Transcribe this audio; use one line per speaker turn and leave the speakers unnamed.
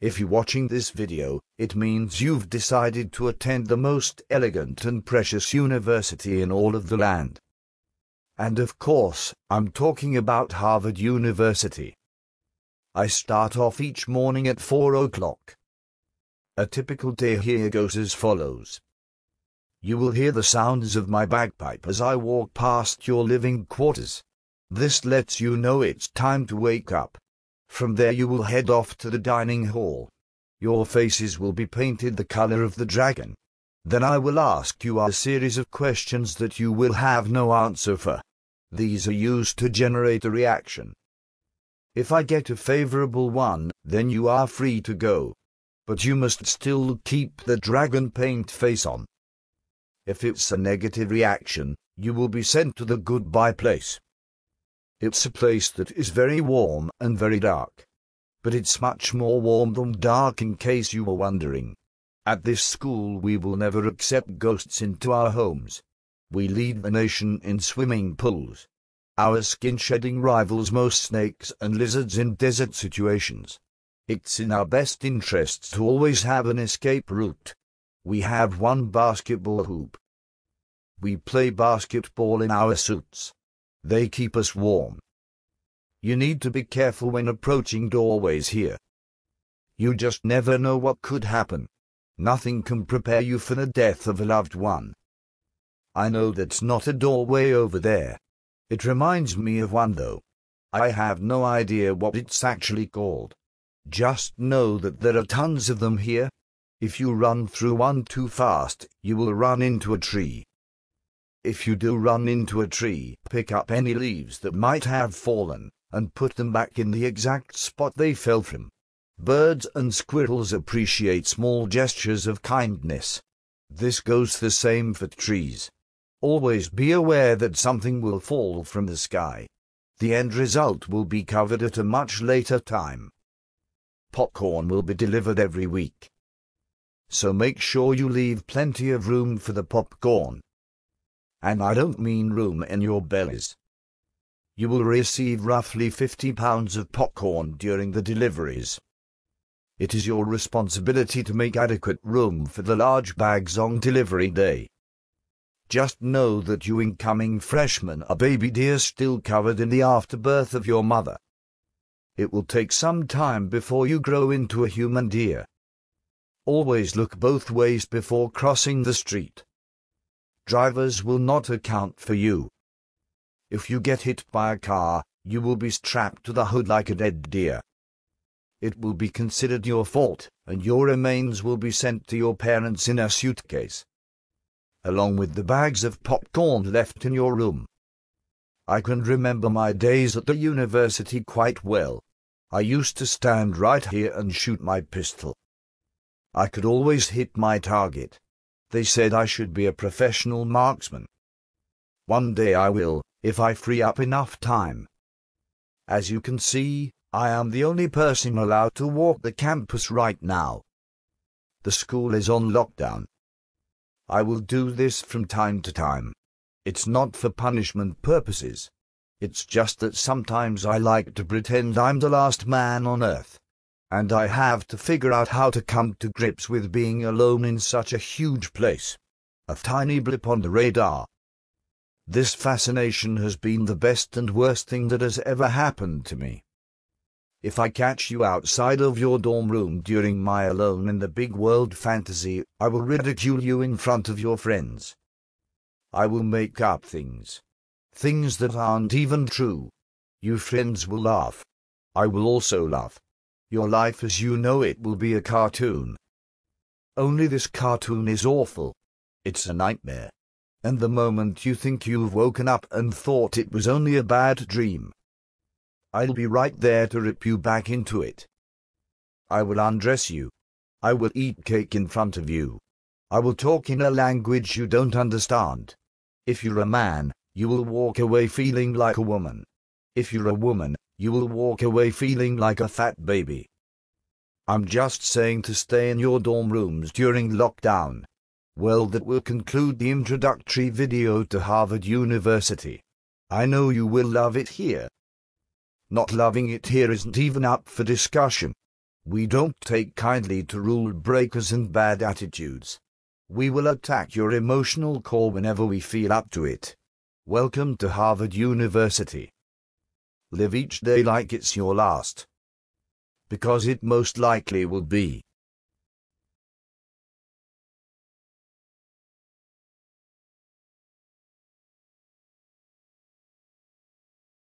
If you're watching this video, it means you've decided to attend the most elegant and precious university in all of the land. And of course, I'm talking about Harvard University. I start off each morning at 4 o'clock. A typical day here goes as follows. You will hear the sounds of my bagpipe as I walk past your living quarters. This lets you know it's time to wake up. From there you will head off to the dining hall. Your faces will be painted the color of the dragon. Then I will ask you a series of questions that you will have no answer for. These are used to generate a reaction. If I get a favorable one, then you are free to go. But you must still keep the dragon paint face on. If it's a negative reaction, you will be sent to the goodbye place. It's a place that is very warm and very dark. But it's much more warm than dark, in case you were wondering. At this school we will never accept ghosts into our homes. We lead the nation in swimming pools. Our skin-shedding rivals most snakes and lizards in desert situations. It's in our best interests to always have an escape route. We have one basketball hoop. We play basketball in our suits. They keep us warm. You need to be careful when approaching doorways here. You just never know what could happen. Nothing can prepare you for the death of a loved one. I know that's not a doorway over there. It reminds me of one though. I have no idea what it's actually called. Just know that there are tons of them here. If you run through one too fast, you will run into a tree. If you do run into a tree, pick up any leaves that might have fallen, and put them back in the exact spot they fell from. Birds and squirrels appreciate small gestures of kindness. This goes the same for trees. Always be aware that something will fall from the sky. The end result will be covered at a much later time. Popcorn will be delivered every week. So make sure you leave plenty of room for the popcorn. And I don't mean room in your bellies. You will receive roughly 50 pounds of popcorn during the deliveries. It is your responsibility to make adequate room for the large bags on delivery day. Just know that you incoming freshmen are baby deer still covered in the afterbirth of your mother. It will take some time before you grow into a human deer. Always look both ways before crossing the street. Drivers will not account for you. If you get hit by a car, you will be strapped to the hood like a dead deer. It will be considered your fault, and your remains will be sent to your parents in a suitcase, along with the bags of popcorn left in your room. I can remember my days at the university quite well. I used to stand right here and shoot my pistol. I could always hit my target. They said I should be a professional marksman. One day I will, if I free up enough time. As you can see, I am the only person allowed to walk the campus right now. The school is on lockdown. I will do this from time to time. It's not for punishment purposes. It's just that sometimes I like to pretend I'm the last man on earth. And I have to figure out how to come to grips with being alone in such a huge place. A tiny blip on the radar. This fascination has been the best and worst thing that has ever happened to me. If I catch you outside of your dorm room during my alone in the big world fantasy, I will ridicule you in front of your friends. I will make up things. Things that aren't even true. You friends will laugh. I will also laugh. Your life as you know it will be a cartoon. Only this cartoon is awful. It's a nightmare. And the moment you think you've woken up and thought it was only a bad dream, I'll be right there to rip you back into it. I will undress you. I will eat cake in front of you. I will talk in a language you don't understand. If you're a man, you will walk away feeling like a woman. If you're a woman, you will walk away feeling like a fat baby. I'm just saying to stay in your dorm rooms during lockdown. Well, that will conclude the introductory video to Harvard University. I know you will love it here. Not loving it here isn't even up for discussion. We don't take kindly to rule breakers and bad attitudes. We will attack your emotional core whenever we feel up to it. Welcome to Harvard University. Live each day like it's your last. Because it most likely will be.